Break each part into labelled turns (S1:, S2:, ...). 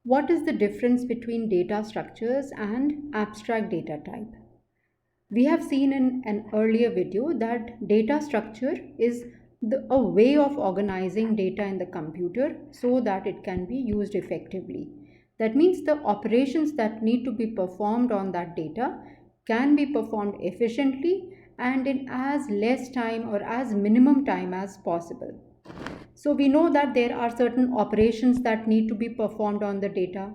S1: What is the difference between data structures and abstract data type? We have seen in an earlier video that data structure is a way of organizing data in the computer so that it can be used effectively. That means the operations that need to be performed on that data can be performed efficiently and in as less time or as minimum time as possible. So we know that there are certain operations that need to be performed on the data.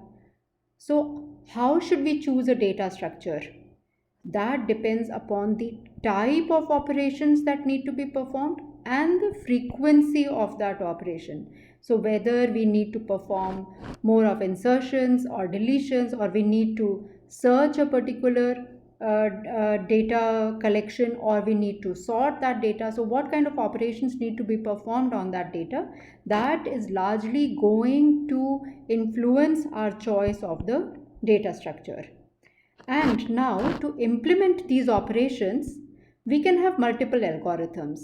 S1: So how should we choose a data structure? That depends upon the type of operations that need to be performed and the frequency of that operation. So whether we need to perform more of insertions or deletions, or we need to search a particular data collection, or we need to sort that data. So what kind of operations need to be performed on that data, that is largely going to influence our choice of the data structure. And now to implement these operations, we can have multiple algorithms,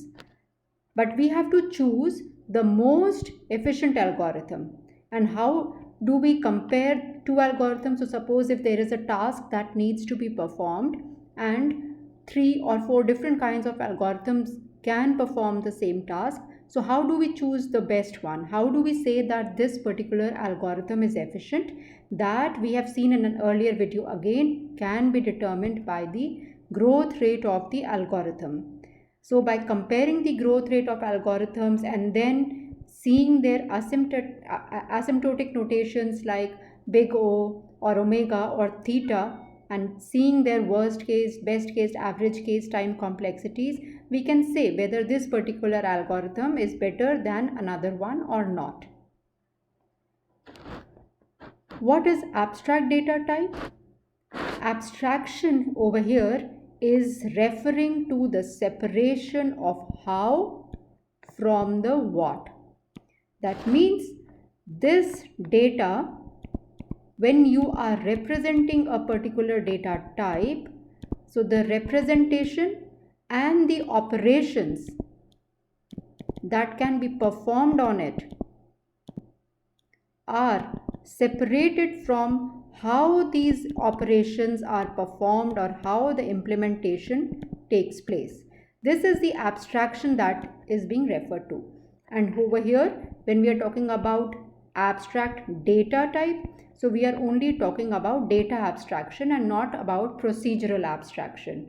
S1: but we have to choose the most efficient algorithm. And how do we compare two algorithms? So suppose if there is a task that needs to be performed and three or four different kinds of algorithms can perform the same task. So how do we choose the best one? How do we say that this particular algorithm is efficient? That we have seen in an earlier video again can be determined by the growth rate of the algorithm. So by comparing the growth rate of algorithms and then seeing their asymptotic notations like big O or omega or theta, and seeing their worst case, best case, average case time complexities, we can say whether this particular algorithm is better than another one or not. What is abstract data type? Abstraction over here is referring to the separation of how from the what. That means this data, when you are representing a particular data type, so the representation and the operations that can be performed on it are separated from how these operations are performed or how the implementation takes place. This is the abstraction that is being referred to. And over here, when we are talking about abstract data type, so we are only talking about data abstraction and not about procedural abstraction.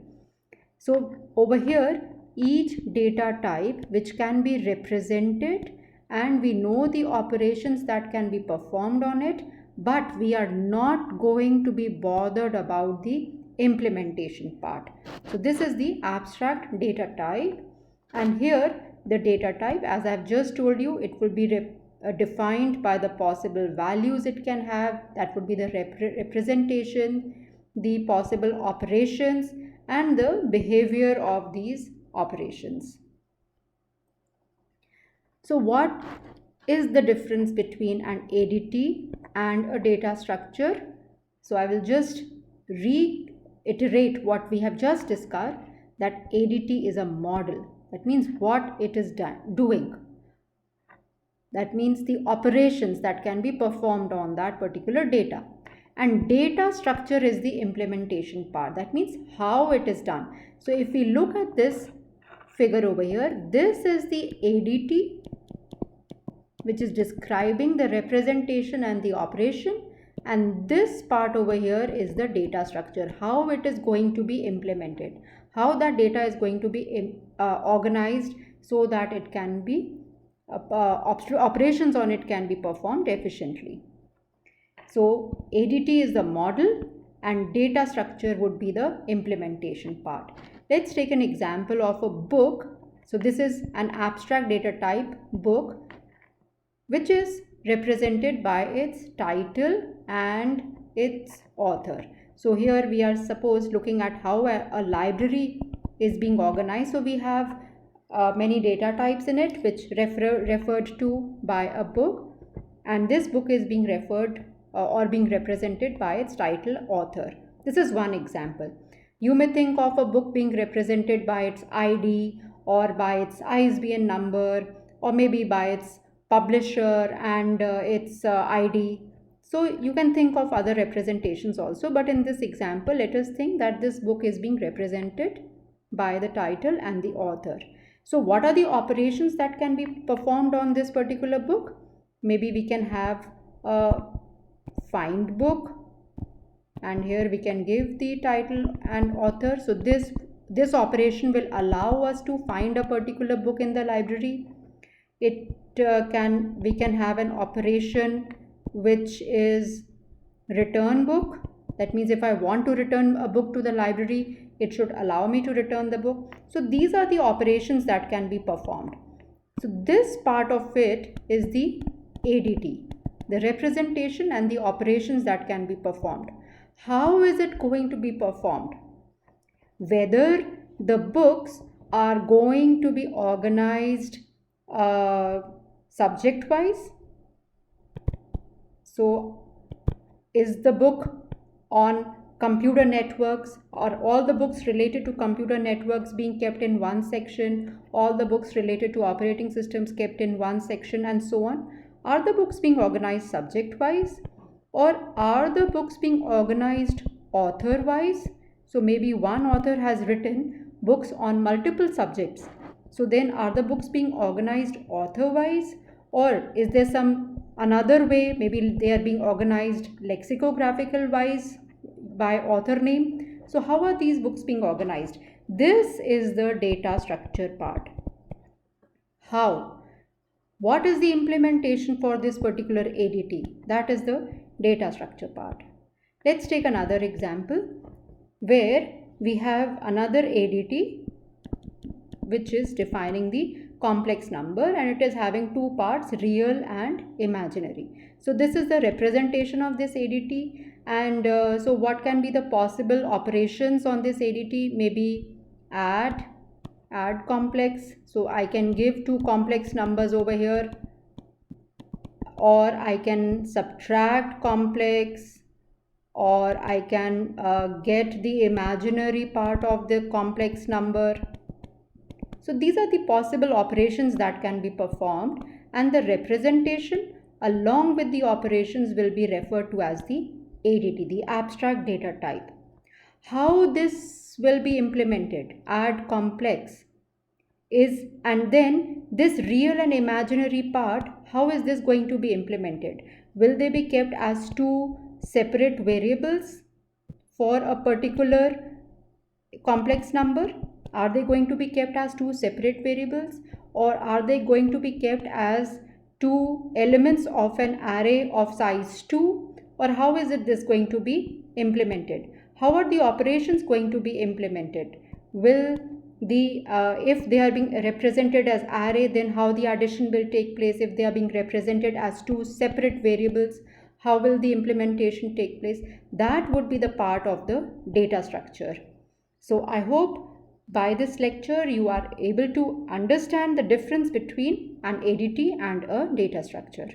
S1: So over here, each data type which can be represented, and we know the operations that can be performed on it, but we are not going to be bothered about the implementation part. So this is the abstract data type. And here the data type, as I've just told you, it will be defined by the possible values it can have. That would be the representation, the possible operations, and the behavior of these operations. So what is the difference between an ADT and a data structure? So I will just reiterate what we have just discussed, that ADT is a model. That means what it is doing. That means the operations that can be performed on that particular data. And data structure is the implementation part. That means how it is done. So if we look at this figure over here, this is the ADT, which is describing the representation and the operation, and this part over here is the data structure, how it is going to be implemented, how that data is going to be organized so that it can be operations on it can be performed efficiently. So ADT is the model and data structure would be the implementation part. Let's take an example of a book. So this is an abstract data type book, which is represented by its title and its author. So here we are suppose looking at how a library is being organized. So we have many data types in it which referred to by a book, and this book is being referred or being represented by its title, author. This is one example. You may think of a book being represented by its ID or by its ISBN number or maybe by its publisher and its ID. So you can think of other representations also, but in this example, let us think that this book is being represented by the title and the author. So what are the operations that can be performed on this particular book? Maybe we can have a find book, and here we can give the title and author. So this operation will allow us to find a particular book in the library. We can have an operation which is return book. That means if I want to return a book to the library, it should allow me to return the book. So these are the operations that can be performed. So this part of it is the ADT, the representation and the operations that can be performed. How is it going to be performed? Whether the books are going to be organized subject wise. So is the book on computer networks, or all the books related to computer networks being kept in one section, all the books related to operating systems kept in one section, and so on? Are the books being organized subject wise, or are the books being organized author wise? So maybe one author has written books on multiple subjects. So then are the books being organized author wise, or is there some another way? Maybe they are being organized lexicographical wise by author name. So how are these books being organized? This is the data structure part. How? What is the implementation for this particular ADT? That is the data structure part. Let's take another example where we have another ADT which is defining the complex number, and it is having two parts, real and imaginary. So this is the representation of this ADT, and so what can be the possible operations on this ADT? Maybe add complex. So I can give two complex numbers over here, or I can subtract complex, or I can get the imaginary part of the complex number. So these are the possible operations that can be performed, and the representation along with the operations will be referred to as the ADT, the abstract data type. How this will be implemented? Add complex is, and then this real and imaginary part, how is this going to be implemented? Will they be kept as two separate variables for a particular complex number? Are they going to be kept as two separate variables, or are they going to be kept as two elements of an array of size 2, or how is it this going to be implemented? How are the operations going to be implemented? Will the if they are being represented as array, then how the addition will take place? If they are being represented as two separate variables, how will the implementation take place? That would be the part of the data structure. So I hope by this lecture you are able to understand the difference between an ADT and a data structure.